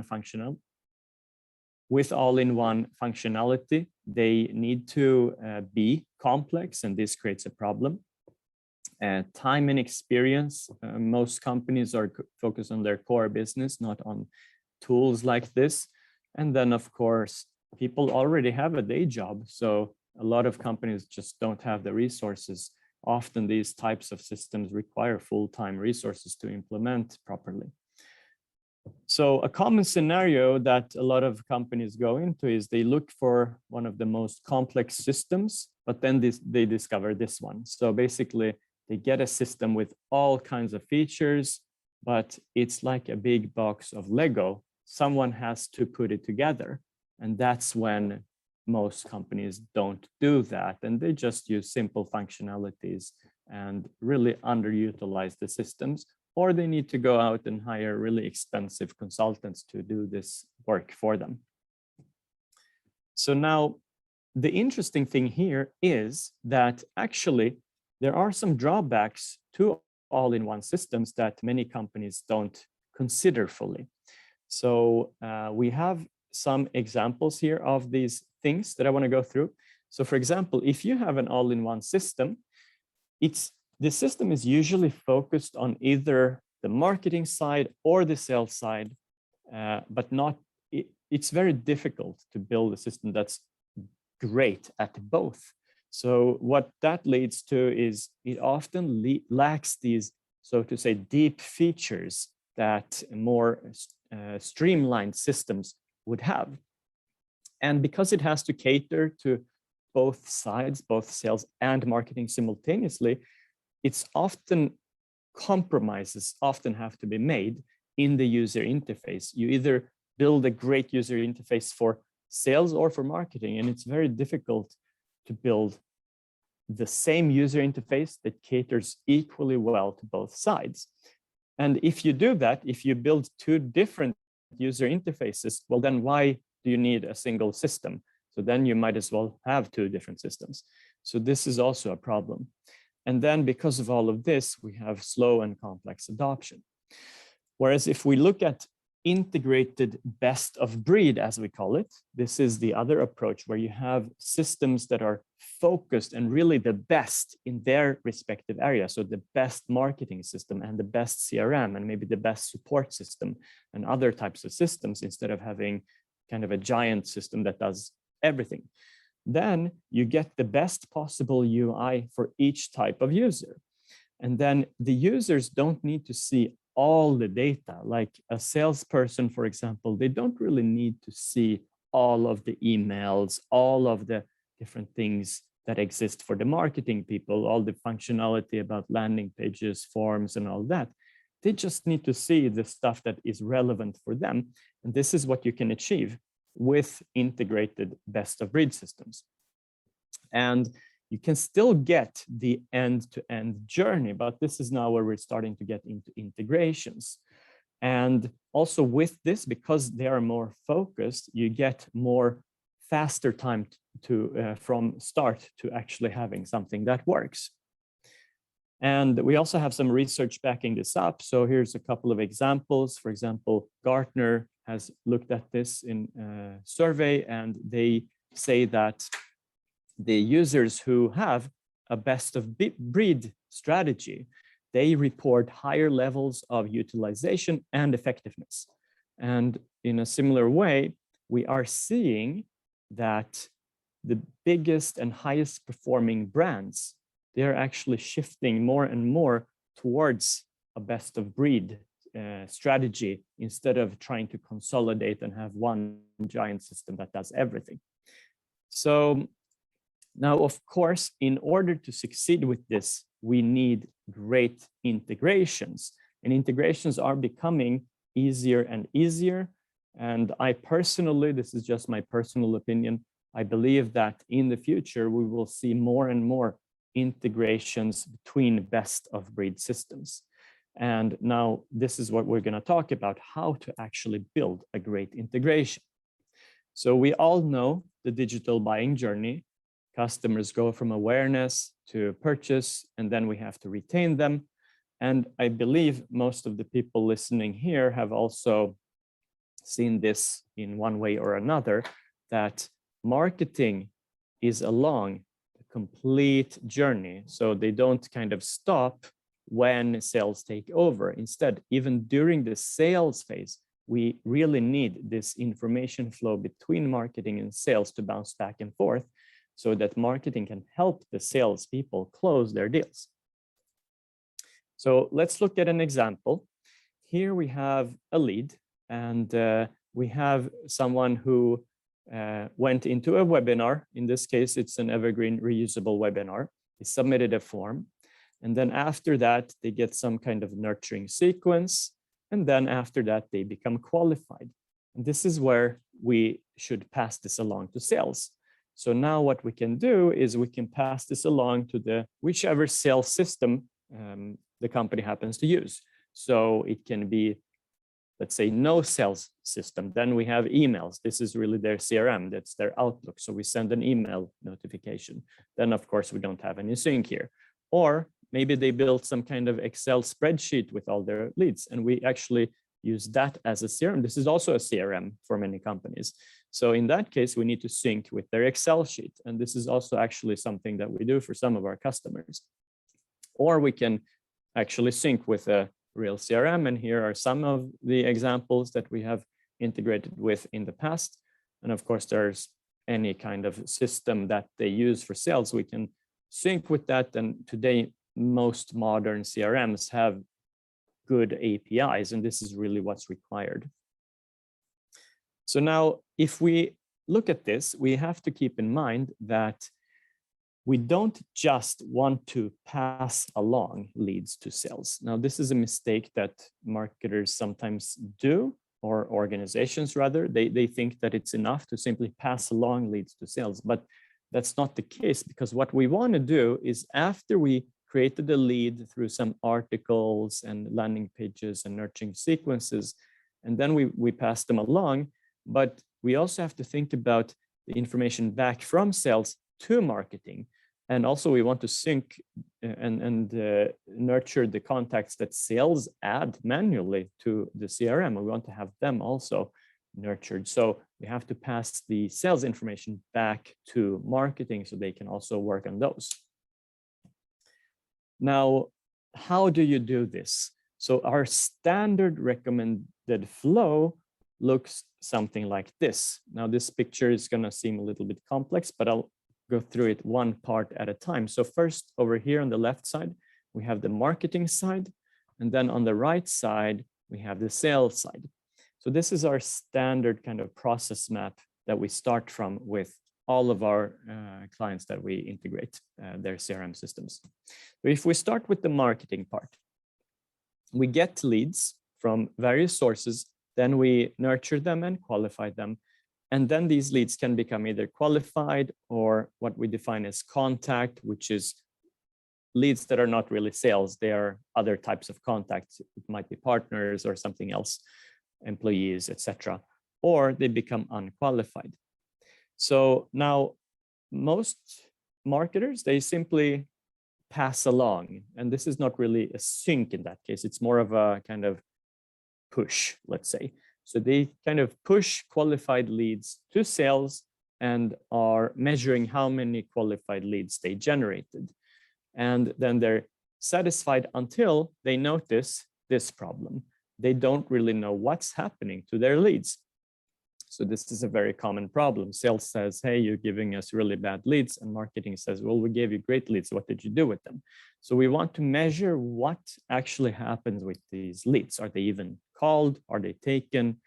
functional. With all-in-one functionality, they need to be complex, and this creates a problem. Time and experience, most companies are focused on their core business, not on tools like this. And then, of course, people already have a day job, so a lot of companies just don't have the resources. Often these types of systems require full-time resources to implement properly. So a common scenario that a lot of companies go into is they look for one of the most complex systems, but then they discover this one. So basically, they get a system with all kinds of features, but it's like a big box of Lego. Someone has to put it together. And that's when most companies don't do that. And they just use simple functionalities and really underutilize the systems, or they need to go out and hire really expensive consultants to do this work for them. So now the interesting thing here is that actually there are some drawbacks to all-in-one systems that many companies don't consider fully. So we have some examples here of these things that I want to go through. So for example, if you have an all-in-one system, the system is usually focused on either the marketing side or the sales side, but it's very difficult to build a system that's great at both. So what that leads to is it often lacks these, so to say, deep features that more streamlined systems would have. And because it has to cater to both sides, both sales and marketing simultaneously, it's often compromises often have to be made in the user interface. You either build a great user interface for sales or for marketing, and it's very difficult to build the same user interface that caters equally well to both sides. And if you do that, if you build two different user interfaces, well, then why do you need a single system? So then you might as well have two different systems. So this is also a problem. And then because of all of this, we have slow and complex adoption. Whereas if we look at integrated best of breed, as we call it, this is the other approach where you have systems that are focused and really the best in their respective area. So the best marketing system and the best CRM and maybe the best support system and other types of systems, instead of having kind of a giant system that does everything. Then you get the best possible UI for each type of user. And then the users don't need to see all the data. Like a salesperson, for example, they don't really need to see all of the emails, all of the different things that exist for the marketing people, all the functionality about landing pages, forms, and all that. They just need to see the stuff that is relevant for them. And this is what you can achieve with integrated best of breed systems. And you can still get the end-to-end journey, but this is now where we're starting to get into integrations. And also with this, because they are more focused, you get more faster time to from start to actually having something that works. And we also have some research backing this up. So here's a couple of examples. For example, Gartner has looked at this in a survey, and they say that the users who have a best of breed strategy, they report higher levels of utilization and effectiveness. And in a similar way, we are seeing that the biggest and highest performing brands, they're actually shifting more and more towards a best of breed strategy instead of trying to consolidate and have one giant system that does everything. So now, of course, in order to succeed with this, we need great integrations, and integrations are becoming easier and easier. And I personally, this is just my personal opinion, I believe that in the future, we will see more and more integrations between best of breed systems. And now this is what we're going to talk about, how to actually build a great integration. So we all know the digital buying journey. Customers go from awareness to purchase, and then we have to retain them. And I believe most of the people listening here have also seen this in one way or another, that marketing is along the complete journey. So they don't kind of stop when sales take over. Instead, even during the sales phase, we really need this information flow between marketing and sales to bounce back and forth so that marketing can help the salespeople close their deals. So let's look at an example. Here we have a lead, and we have someone who went into a webinar. In this case, it's an evergreen reusable webinar. He submitted a form. And then after that, they get some kind of nurturing sequence. And then after that, they become qualified. And this is where we should pass this along to sales. So now what we can do is we can pass this along to the whichever sales system the company happens to use. So it can be, let's say, no sales system. Then we have emails. This is really their CRM. That's their Outlook. So we send an email notification. Then, of course, we don't have any sync here. Or maybe they built some kind of Excel spreadsheet with all their leads, and we actually use that as a CRM. This is also a CRM for many companies. So in that case, we need to sync with their Excel sheet. And this is also actually something that we do for some of our customers. Or we can actually sync with a real CRM. And here are some of the examples that we have integrated with in the past. And of course, there's any kind of system that they use for sales. We can sync with that. And today, most modern CRMs have good APIs, and this is really what's required. So now, if we look at this, we have to keep in mind that we don't just want to pass along leads to sales. Now, this is a mistake that marketers sometimes do, or organizations rather. They think that it's enough to simply pass along leads to sales, but that's not the case, because what we want to do is, after we created the lead through some articles and landing pages and nurturing sequences, and then we pass them along, but we also have to think about the information back from sales to marketing. And also we want to sync and nurture the contacts that sales add manually to the CRM. We want to have them also nurtured. So we have to pass the sales information back to marketing so they can also work on those. Now, how do you do this? So our standard recommended flow looks something like this. Now, this picture is going to seem a little bit complex, but I'll go through it one part at a time. So first, over here on the left side, we have the marketing side. And then on the right side, we have the sales side. So this is our standard kind of process map that we start from with all of our clients that we integrate their CRM systems. So if we start with the marketing part, we get leads from various sources, then we nurture them and qualify them. And then these leads can become either qualified or what we define as contact, which is leads that are not really sales. They are other types of contacts. It might be partners or something else, employees, etc. Or they become unqualified. So now most marketers, they simply pass along. And this is not really a sync in that case. It's more of a kind of push, let's say. So they kind of push qualified leads to sales and are measuring how many qualified leads they generated. And then they're satisfied until they notice this problem. They don't really know what's happening to their leads. So this is a very common problem. Sales says, hey, you're giving us really bad leads. And marketing says, well, we gave you great leads. What did you do with them? So we want to measure what actually happens with these leads. Are they even called? Are they taken?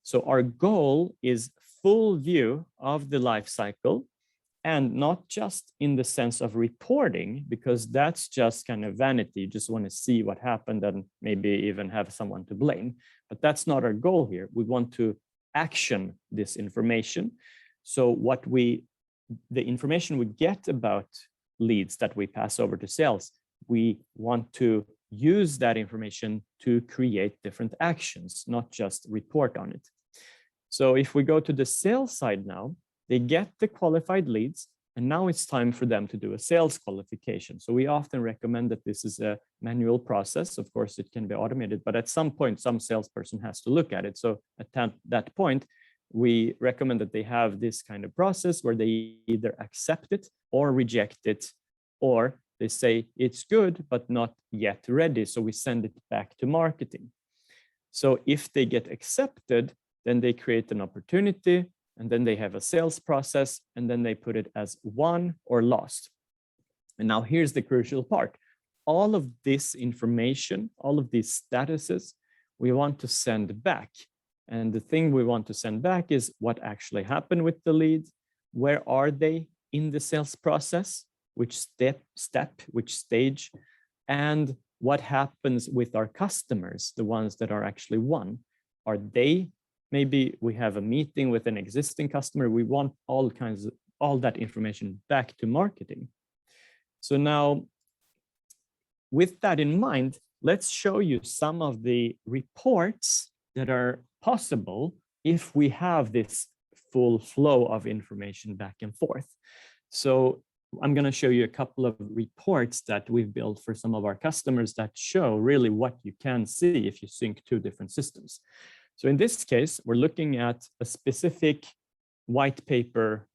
So our goal is full view of the life cycle, and not just in the sense of reporting, because that's just kind of vanity. You just want to see what happened and maybe even have someone to blame. But that's not our goal here. We want to action this information. So the information we get about leads that we pass over to sales, we want to use that information to create different actions, not just report on it. So if we go to the sales side now, they get the qualified leads, And now it's time for them to do a sales qualification. So we often recommend that this is a manual process. Of course, it can be automated, but at some point, some salesperson has to look at it. So at that point, we recommend that they have this kind of process where they either accept it or reject it, or they say it's good, but not yet ready. So we send it back to marketing. So if they get accepted, then they create an opportunity, and then they have a sales process, and then they put it as won or lost. And now here's the crucial part. All of this information, all of these statuses, we want to send back. And the thing we want to send back is what actually happened with the lead, where are they in the sales process, which step, which stage, and what happens with our customers, the ones that are actually won. Are they, maybe we have a meeting with an existing customer, we want all that information back to marketing. So now, with that in mind, let's show you some of the reports that are possible if we have this full flow of information back and forth. So I'm going to show you a couple of reports that we've built for some of our customers that show really what you can see if you sync two different systems. So in this case, we're looking at a specific white paper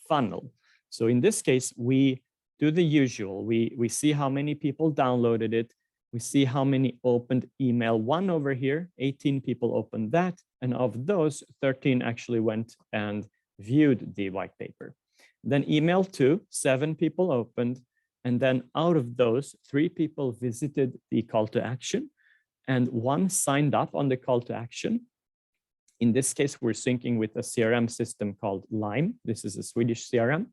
funnel. So in this case, we do the usual. We see how many people downloaded it. We see how many opened email 1 over here. 18 people opened that. And of those, 13 actually went and viewed the white paper. Then email 2, 7 people opened. And then out of those, 3 people visited the call to action and 1 signed up on the call to action. In this case, we're syncing with a CRM system called Lime. This is a Swedish CRM.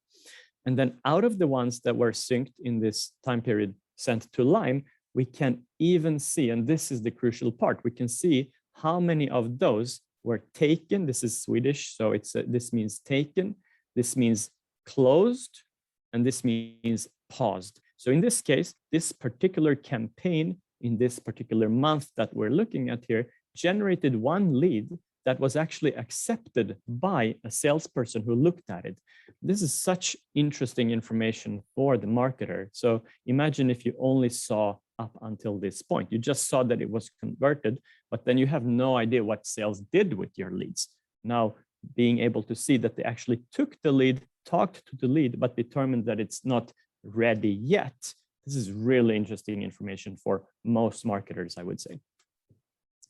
And then out of the ones that were synced in this time period sent to Lime, we can even see, and this is the crucial part, we can see how many of those were taken. This is Swedish, so this means taken, this means closed, and this means paused. So in this case, this particular campaign in this particular month that we're looking at here generated 1 lead that was actually accepted by a salesperson who looked at it. This is such interesting information for the marketer. So imagine if you only saw up until this point. You just saw that it was converted, but then you have no idea what sales did with your leads. Now, being able to see that they actually took the lead, talked to the lead, but determined that it's not ready yet. This is really interesting information for most marketers, I would say.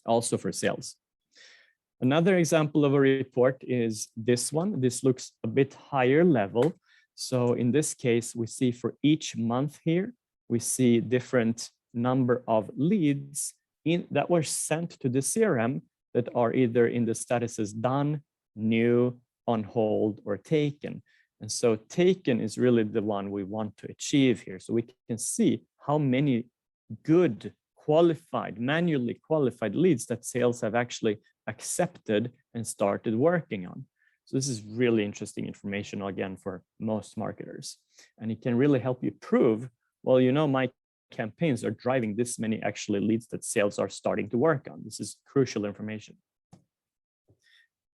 Also for sales. Another example of a report is this one. This looks a bit higher level. So in this case, we see for each month here, we see different number of leads that were sent to the CRM that are either in the statuses done, new, on hold, or taken. And so taken is really the one we want to achieve here. So we can see how many good, qualified, manually qualified leads that sales have actually accepted and started working on. So this is really interesting information, again, for most marketers. And it can really help you prove, well, you know, my campaigns are driving this many actually leads that sales are starting to work on. This is crucial information.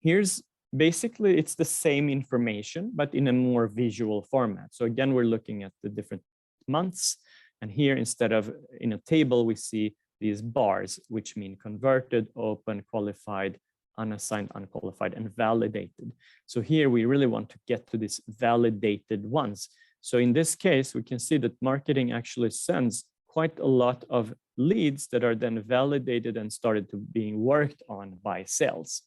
Here's basically, it's the same information, but in a more visual format. So again, we're looking at the different months. And here, instead of in a table, we see these bars, which mean converted, open, qualified, unassigned, unqualified, and validated. So here we really want to get to these validated ones. So in this case, we can see that marketing actually sends quite a lot of leads that are then validated and started to being worked on by sales.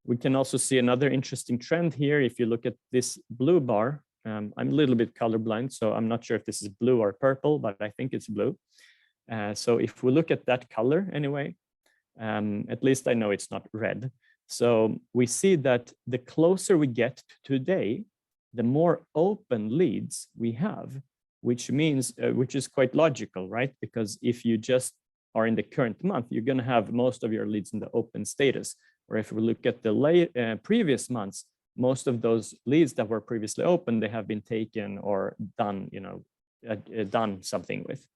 We can also see another interesting trend here. If you look at this blue bar, I'm a little bit colorblind, so I'm not sure if this is blue or purple, but I think it's blue. So if we look at that color anyway, at least I know it's not red. So we see that the closer we get to today, the more open leads we have, which means, which is quite logical, right? Because if you just are in the current month, you're going to have most of your leads in the open status. Or if we look at the previous months, most of those leads that were previously open, they have been taken or done, done something with.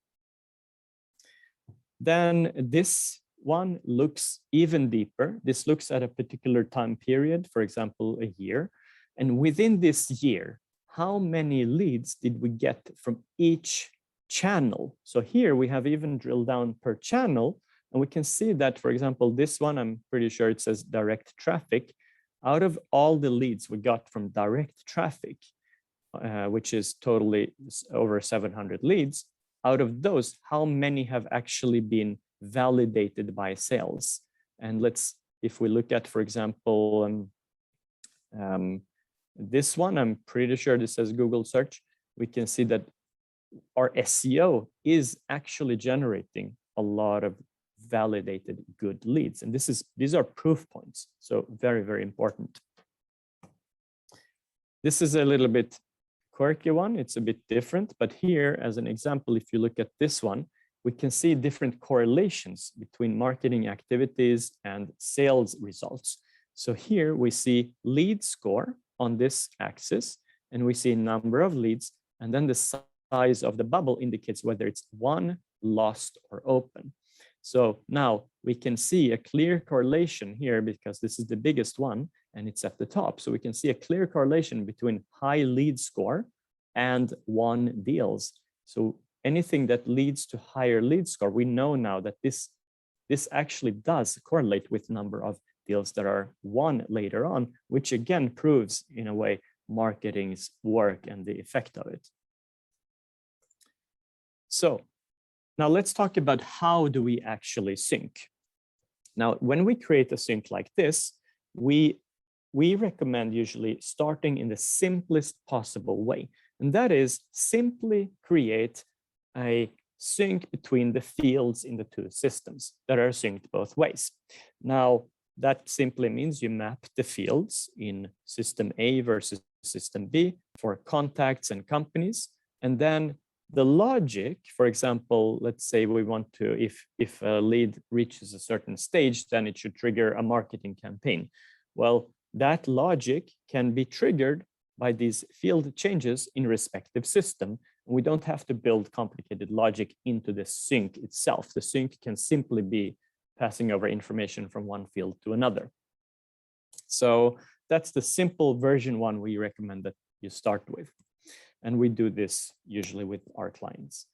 Then this one looks even deeper. This looks at a particular time period, for example, a year. And within this year, how many leads did we get from each channel. So here we have even drilled down per channel, and we can see that, for example, this one, I'm pretty sure it says direct traffic. Out of all the leads we got from direct traffic, which is totally over 700 leads, out of those, how many have actually been validated by sales? And if we look at, for example, this one, I'm pretty sure this says Google search, we can see that our SEO is actually generating a lot of validated good leads. And these are proof points. So very, very important. This is a little bit quirky one. It's a bit different, but here as an example, if you look at this one, we can see different correlations between marketing activities and sales results. So here we see lead score on this axis, and we see number of leads, and then the size of the bubble indicates whether it's won, lost, or open. So now we can see a clear correlation here because this is the biggest one and it's at the top. So we can see a clear correlation between high lead score and won deals. So anything that leads to higher lead score, we know now that this actually does correlate with number of deals that are won later on, which again proves in a way marketing's work and the effect of it. So now let's talk about how do we actually sync. Now, when we create a sync like this, we recommend usually starting in the simplest possible way. And that is simply create a sync between the fields in the two systems that are synced both ways. Now, that simply means you map the fields in system A versus system B for contacts and companies. And then the logic, for example, let's say we want to, if a lead reaches a certain stage, then it should trigger a marketing campaign. Well, that logic can be triggered by these field changes in respective system. We don't have to build complicated logic into the sync itself. The sync can simply be passing over information from one field to another. So that's the simple version one we recommend that you start with. And we do this usually with our clients.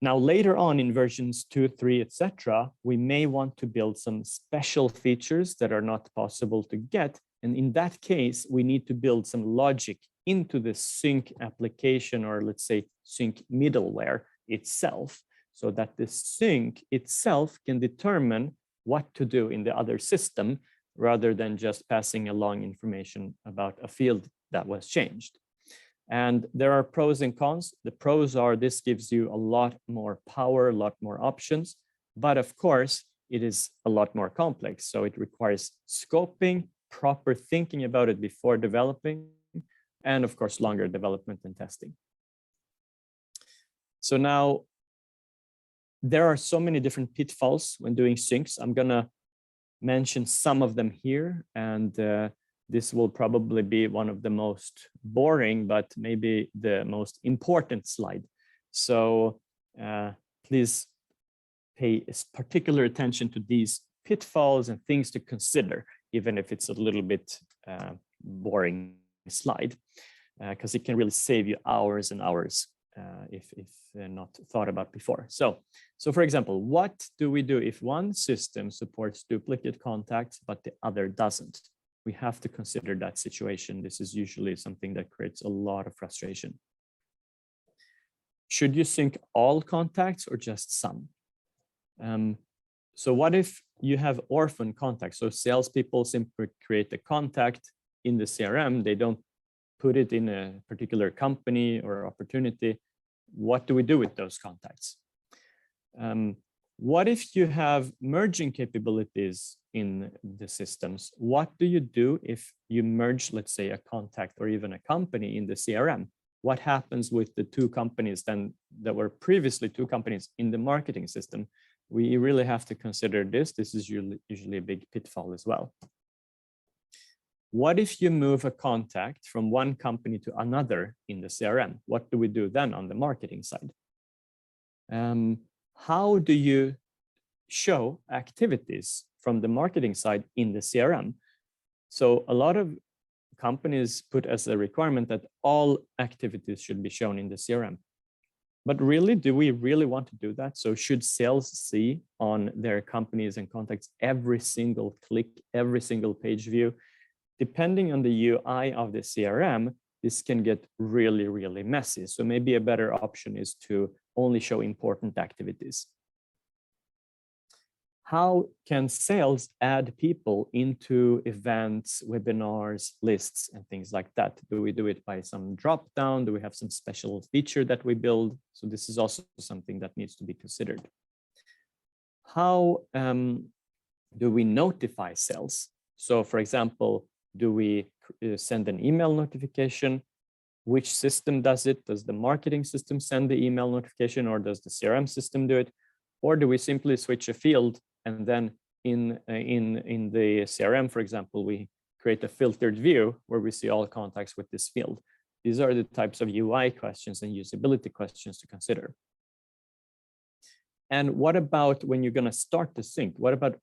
Now, later on in versions 2, 3, etc., we may want to build some special features that are not possible to get. And in that case, we need to build some logic into the sync application, or let's say sync middleware itself, so that the sync itself can determine what to do in the other system rather than just passing along information about a field that was changed. And there are pros and cons. The pros are this gives you a lot more power, a lot more options, but of course it is a lot more complex. So it requires scoping, proper thinking about it before developing, and of course longer development and testing. So now there are so many different pitfalls when doing syncs. I'm gonna mention some of them here, and this will probably be one of the most boring, but maybe the most important slide. So please pay particular attention to these pitfalls and things to consider, even if it's a little bit boring slide, because it can really save you hours and hours if they're not thought about before. So for example, what do we do if one system supports duplicate contacts, but the other doesn't? We have to consider that situation. This is usually something that creates a lot of frustration. Should you sync all contacts or just some? So what if you have orphan contacts? So salespeople simply create a contact in the CRM. They don't put it in a particular company or opportunity. What do we do with those contacts? What if you have merging capabilities in the systems? What do you do if you merge, let's say, a contact or even a company in the CRM? What happens with the two companies then that were previously two companies in the marketing system? We really have to consider this. This is usually a big pitfall as well. What if you move a contact from one company to another in the CRM? What do we do then on the marketing side? How do you show activities from the marketing side in the CRM? So a lot of companies put as a requirement that all activities should be shown in the CRM. But really, do we really want to do that? So should sales see on their companies and contacts every single click, every single page view? Depending on the UI of the CRM, this can get really, really messy. So maybe a better option is to only show important activities. How can sales add people into events, webinars, lists, and things like that? Do we do it by some drop down? Do we have some special feature that we build? So this is also something that needs to be considered. How do we notify sales? So for example, do we send an email notification? Which system does it? Does the marketing system send the email notification, or does the CRM system do it? Or do we simply switch a field, and then in the CRM, for example, we create a filtered view where we see all contacts with this field? These are the types of UI questions and usability questions to consider. And what about when you're going to start the sync? What about,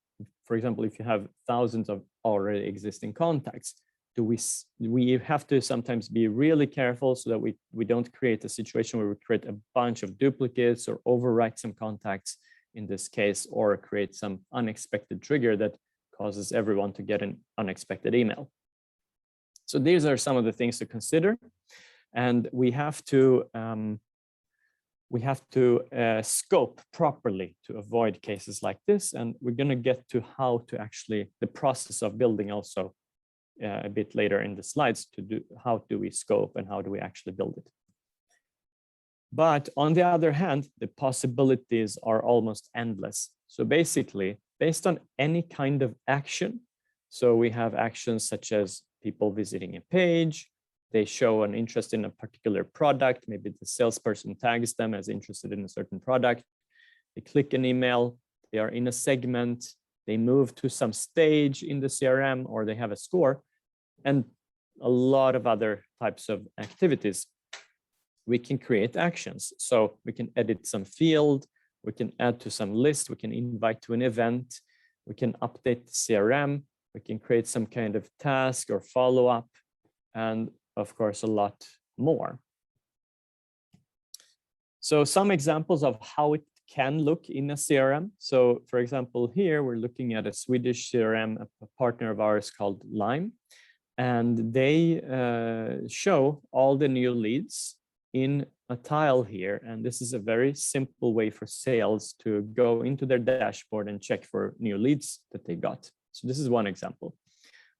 for example, if you have thousands of already existing contacts? Do we have to sometimes be really careful so that we don't create a situation where we create a bunch of duplicates or overwrite some contacts in this case, or create some unexpected trigger that causes everyone to get an unexpected email? So these are some of the things to consider, and we have to scope properly to avoid cases like this. And we're going to get to how to actually, the process of building also a bit later in the slides, to do how do we scope and how do we actually build it. But on the other hand, the possibilities are almost endless. So basically, based on any kind of action, so we have actions such as people visiting a page, they show an interest in a particular product, maybe the salesperson tags them as interested in a certain product, they click an email, they are in a segment, they move to some stage in the CRM, or they have a score, and a lot of other types of activities. We can create actions. So we can edit some field, we can add to some list, we can invite to an event, we can update the CRM, we can create some kind of task or follow-up, and of course, a lot more. So some examples of how it can look in a CRM. So for example, here we're looking at a Swedish CRM, a partner of ours called Lime, and they show all the new leads in a tile here. And this is a very simple way for sales to go into their dashboard and check for new leads that they got. So this is one example.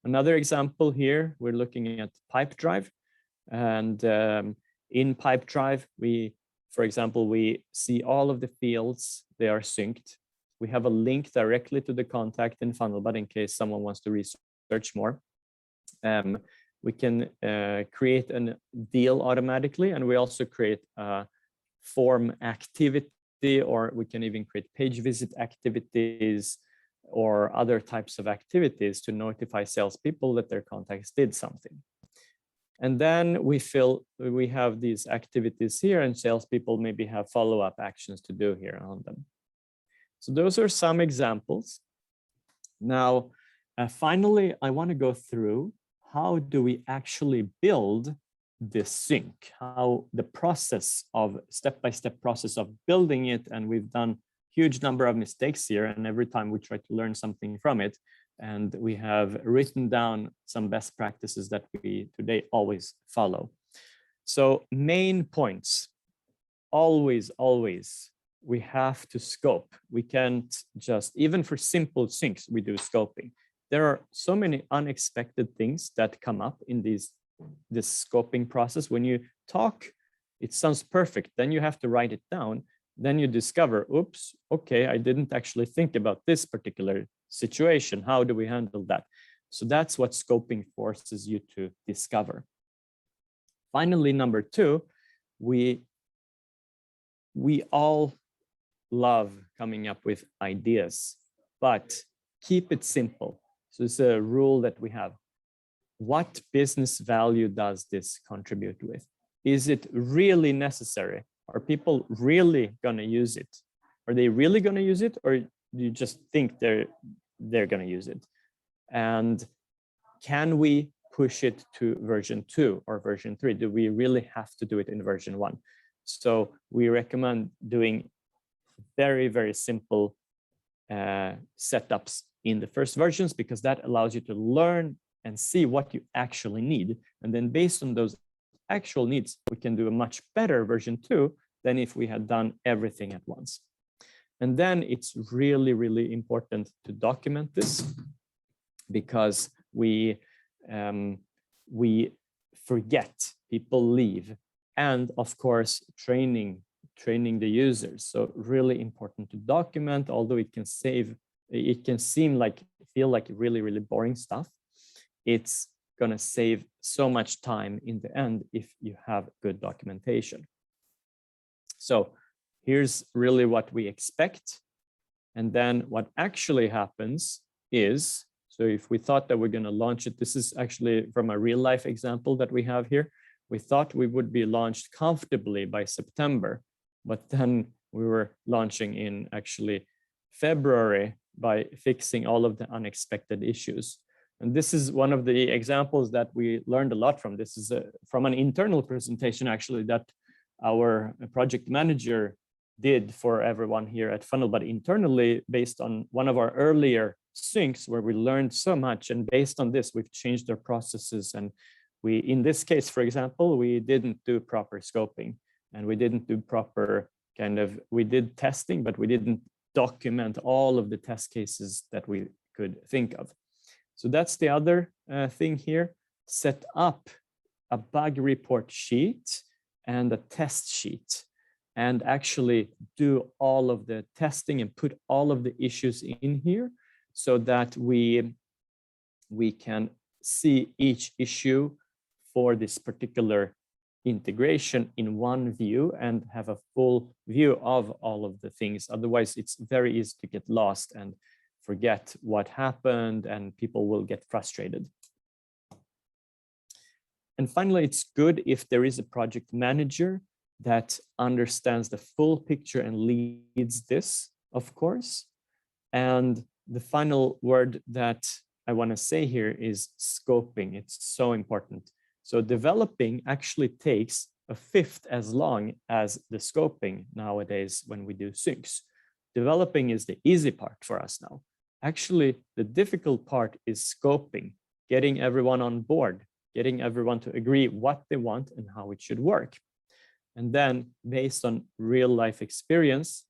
Another example here, we're looking at Pipedrive. And in Pipedrive, for example, we see all of the fields, they are synced. We have a link directly to the contact in funnel, but in case someone wants to research more, we can create a deal automatically, and we also create a form activity, or we can even create page visit activities or other types of activities to notify salespeople that their contacts did something. And then we have these activities here, and salespeople maybe have follow-up actions to do here on them. So those are some examples. Now, finally, I want to go through how do we actually build this sync, how the process of step-by-step process of building it. And we've done huge number of mistakes here, and every time we try to learn something from it. And we have written down some best practices that we today always follow. So main points, always, we have to scope. We can't just, even for simple syncs, we do scoping. There are so many unexpected things that come up in this scoping process. When you talk, it sounds perfect. Then you have to write it down. Then you discover, oops, okay, I didn't actually think about this particular situation. How do we handle that? So that's what scoping forces you to discover. Finally, number two, we all love coming up with ideas, but keep it simple. So it's a rule that we have. What business value does this contribute with? Is it really necessary? Are people really going to use it? Are they really going to use it, or do you just think they're going to use it? And can we push it to version 2 or version 3? Do we really have to do it in version 1? So we recommend doing very, very simple setups in the first versions, because that allows you to learn and see what you actually need. And then based on those actual needs, we can do a much better version 2 than if we had done everything at once. And then it's really, really important to document this, because we forget, people leave, and of course training the users. So really important to document, although it can feel like really, really boring stuff. It's gonna save so much time in the end if you have good documentation. So here's really what we expect. And then what actually happens is, so if we thought that we're going to launch it, this is actually from a real life example that we have here. We thought we would be launched comfortably by September, but then we were launching in actually February by fixing all of the unexpected issues. And this is one of the examples that we learned a lot from. This is from an internal presentation actually that our project manager did for everyone here at Funnel, but internally based on one of our earlier syncs where we learned so much, and based on this we've changed our processes. And we, in this case, for example, we didn't do proper scoping, and we didn't do proper we did testing, but we didn't document all of the test cases that we could think of. So that's the other thing here. Set up a bug report sheet and a test sheet, and actually do all of the testing and put all of the issues in here, so that we can see each issue for this particular integration in one view and have a full view of all of the things. Otherwise, it's very easy to get lost and forget what happened, and people will get frustrated. And finally, it's good if there is a project manager that understands the full picture and leads this, of course. And the final word that I want to say here is scoping. It's so important. So developing actually takes a fifth as long as the scoping nowadays when we do syncs. Developing is the easy part for us now. Actually, the difficult part is scoping, getting everyone on board, getting everyone to agree what they want and how it should work. And then based on real life experience,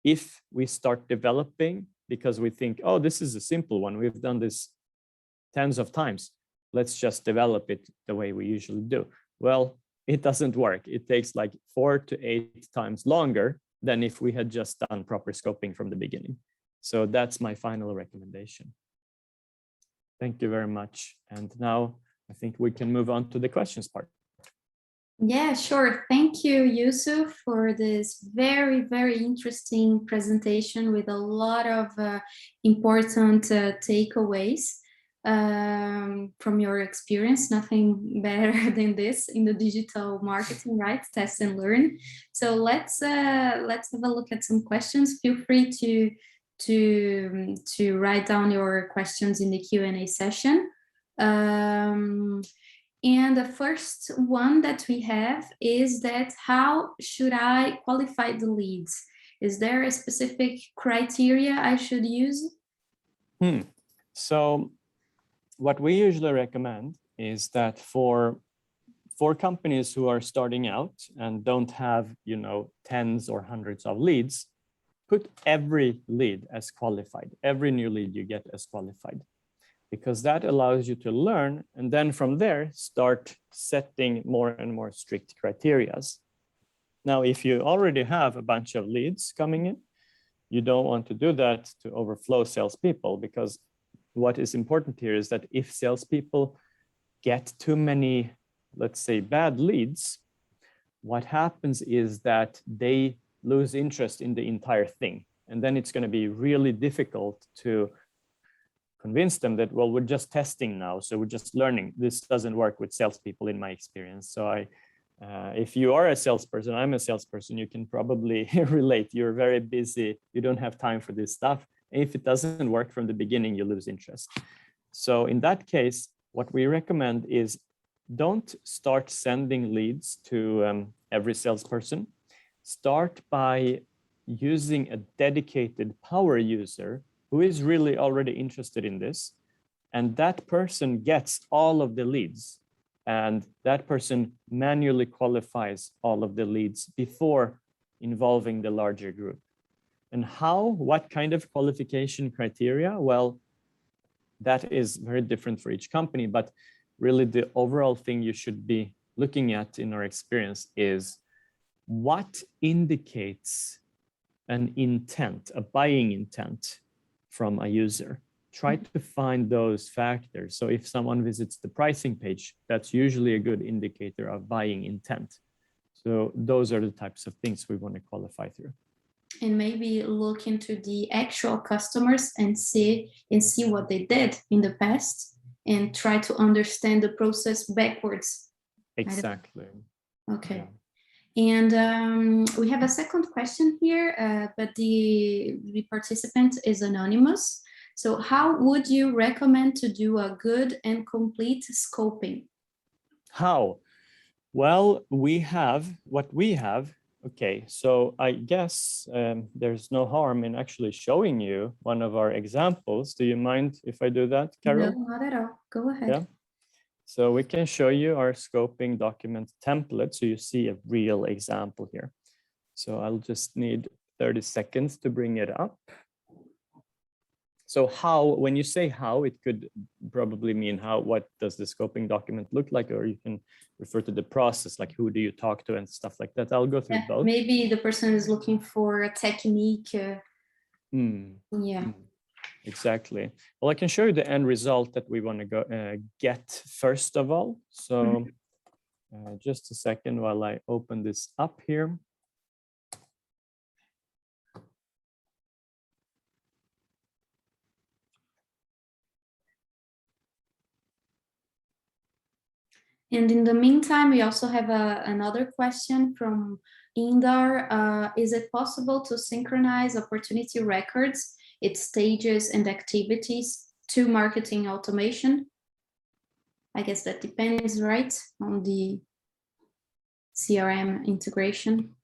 if we start developing because we think, oh, this is a simple one, we've done this tens of times, let's just develop it the way we usually do. Well, it doesn't work. It takes like 4 to 8 times longer than if we had just done proper scoping from the beginning. So that's my final recommendation. Thank you very much. And now I think we can move on to the questions part. Yeah, sure. Thank you, Yusuf, for this very, very interesting presentation with a lot of important takeaways from your experience. Nothing better than this in the digital marketing, right? Test and learn. So let's have a look at some questions. Feel free to write down your questions in the Q&A session. And the first one that we have is that how should I qualify the leads? Is there a specific criteria I should use? So what we usually recommend is that for companies who are starting out and don't have, you know, tens or hundreds of leads, put every lead as qualified, every new lead you get as qualified, because that allows you to learn, and then from there start setting more and more strict criteria. Now, if you already have a bunch of leads coming in, you don't want to do that to overflow salespeople, because what is important here is that if salespeople get too many, let's say, bad leads, what happens is that they lose interest in the entire thing. And then it's going to be really difficult to convince them that, well, we're just testing now, so we're just learning. This doesn't work with salespeople in my experience. So if you are a salesperson, I'm a salesperson, you can probably relate. You're very busy, you don't have time for this stuff. And if it doesn't work from the beginning, you lose interest. So in that case, what we recommend is don't start sending leads to every salesperson. Start by using a dedicated power user who is really already interested in this. And that person gets all of the leads. And that person manually qualifies all of the leads before involving the larger group. And how, what kind of qualification criteria? Well, that is very different for each company, but really the overall thing you should be looking at in our experience is what indicates an intent, a buying intent from a user. Try to find those factors. So if someone visits the pricing page, that's usually a good indicator of buying intent. So those are the types of things we want to qualify through. And maybe look into the actual customers and see what they did in the past and try to understand the process backwards. Exactly. Okay. Yeah. And we have a second question here, but the participant is anonymous. So how would you recommend to do a good and complete scoping? How? Well, we have what we have. Okay, so I guess there's no harm in actually showing you one of our examples. Do you mind if I do that, Carol? No, not at all. Go ahead. Yeah. So we can show you our scoping document template so you see a real example here. So I'll just need 30 seconds to bring it up. So how, when you say how, it could probably mean how, what does the scoping document look like, or you can refer to the process, like who do you talk to and stuff like that. I'll go through both. Maybe the person is looking for a technique. Yeah. Exactly. Well, I can show you the end result that we want to go get first of all. So just a second while I open this up here. And in the meantime, we also have another question from Indar. Is it possible to synchronize opportunity records, its stages and activities to marketing automation? I guess that depends, right, on the CRM integration.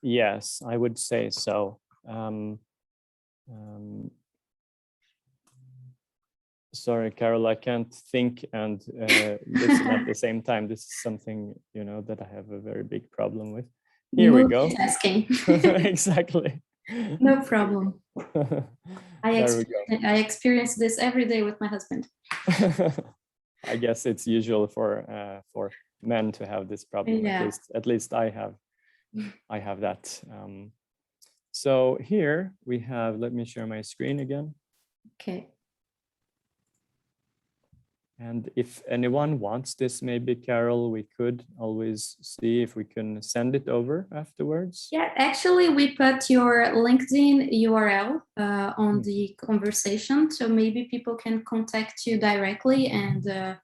Yes, I would say so. Sorry, Carol, I can't think and listen at the same time. This is something, you know, that I have a very big problem with. Here we go. Exactly. No problem. I experience this every day with my husband. I guess it's usual for men to have this problem. Yeah. At least I have that. So here we have, let me share my screen again. Okay. And if anyone wants this, maybe Carol, we could always see if we can send it over afterwards. Yeah, actually, we put your LinkedIn URL on the conversation, so maybe people can contact you directly and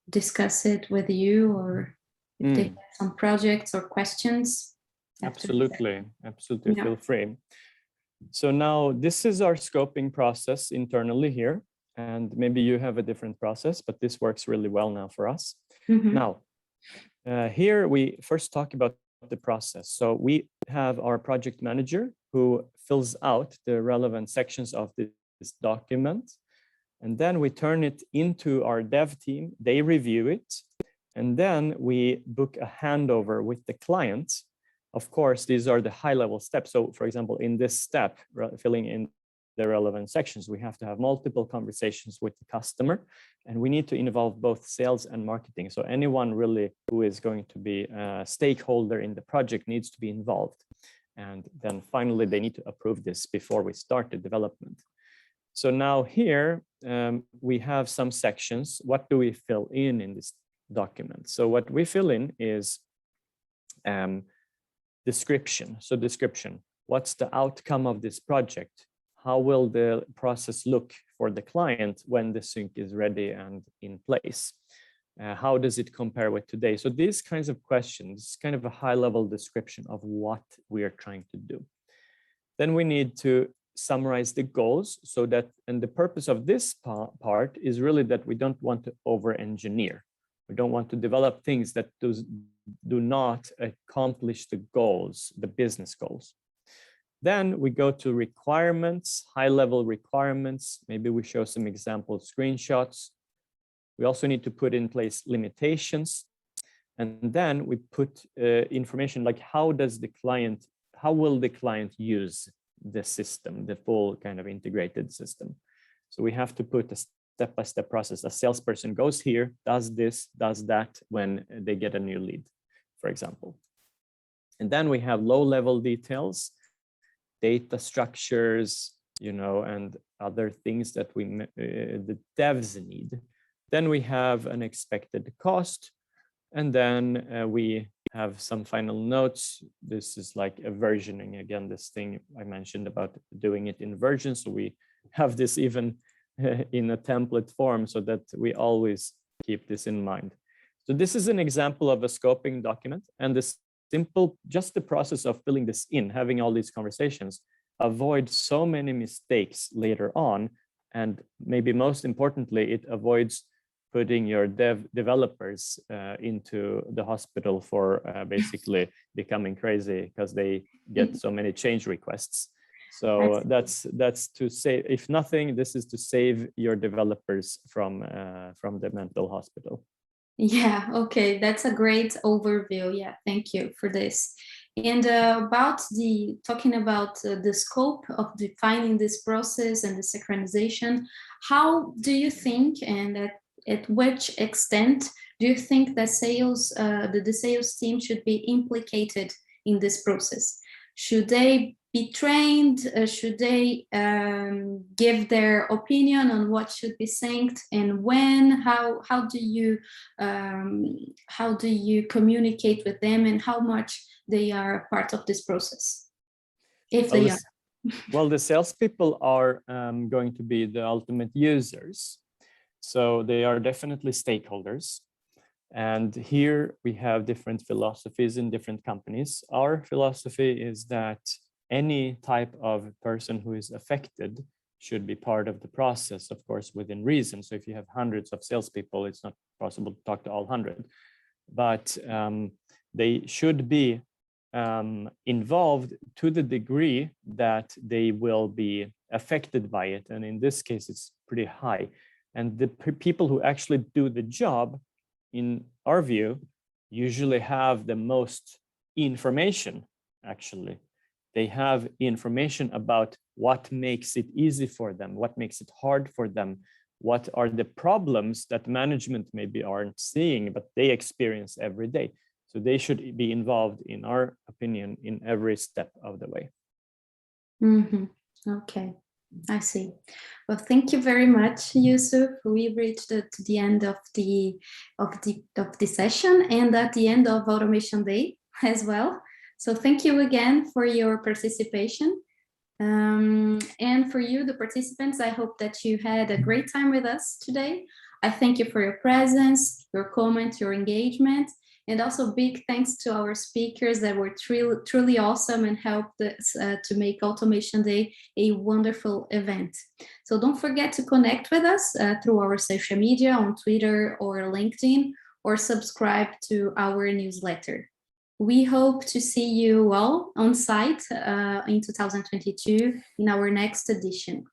discuss it with you, or if they have some projects or questions. Absolutely, absolutely. Yeah. Feel free. So now this is our scoping process internally here. And maybe you have a different process, but this works really well now for us. Now, here we first talk about the process. So we have our project manager who fills out the relevant sections of this document. And then we turn it into our dev team. They review it. And then we book a handover with the client. Of course, these are the high-level steps. So for example, in this step, filling in the relevant sections, we have to have multiple conversations with the customer, and we need to involve both sales and marketing. So anyone really who is going to be a stakeholder in the project needs to be involved. And then finally, they need to approve this before we start the development. So now here we have some sections. What do we fill in this document? So what we fill in is description. So description, what's the outcome of this project? How will the process look for the client when the sync is ready and in place? How does it compare with today? So these kinds of questions, kind of a high-level description of what we are trying to do. Then we need to summarize the goals so that, and the purpose of this part is really that we don't want to over-engineer. We don't want to develop things that do not accomplish the goals, the business goals. Then we go to requirements, high-level requirements. Maybe we show some example screenshots. We also need to put in place limitations. And then we put information like how will the client use the system, the full kind of integrated system. So we have to put a step-by-step process. A salesperson goes here, does this, does that when they get a new lead, for example. And then we have low-level details, data structures, and other things that the devs need. Then we have an expected cost, and then we have some final notes. This is like a versioning. Again, this thing I mentioned about doing it in versions. So we have this even in a template form so that we always keep this in mind. So this is an example of a scoping document, and this just the process of filling this in, having all these conversations, avoid so many mistakes later on. And maybe most importantly, it avoids putting your developers into the hospital for basically becoming crazy because they get so many change requests. So that's to say, if nothing, this is to save your developers from the mental hospital. Yeah, okay, that's a great overview. Yeah, thank you for this. And talking about the scope of defining this process and the synchronization, how do you think, and at which extent do you think that the sales team should be implicated in this process? Should they be trained? Should they give their opinion on what should be synced and when? How do you communicate with them, and how much they are a part of this process, if they are? Well, the salespeople are going to be the ultimate users. So they are definitely stakeholders. And here we have different philosophies in different companies. Our philosophy is that any type of person who is affected should be part of the process, of course, within reason. So if you have hundreds of salespeople, it's not possible to talk to all 100. But they should be involved to the degree that they will be affected by it. And in this case, it's pretty high. And the people who actually do the job, in our view, usually have the most information, actually. They have information about what makes it easy for them, what makes it hard for them, what are the problems that management maybe aren't seeing, but they experience every day. So they should be involved, in our opinion, in every step of the way. Mm-hmm. Okay. I see. Well, thank you very much, Yusuf. We reached to the end of the session, and at the end of Automation Day as well. So thank you again for your participation. And for you, the participants, I hope that you had a great time with us today. I thank you for your presence, your comments, your engagement. And also big thanks to our speakers that were truly awesome and helped us to make Automation Day a wonderful event. So don't forget to connect with us through our social media on Twitter or LinkedIn, or subscribe to our newsletter. We hope to see you all on site in 2022 in our next edition.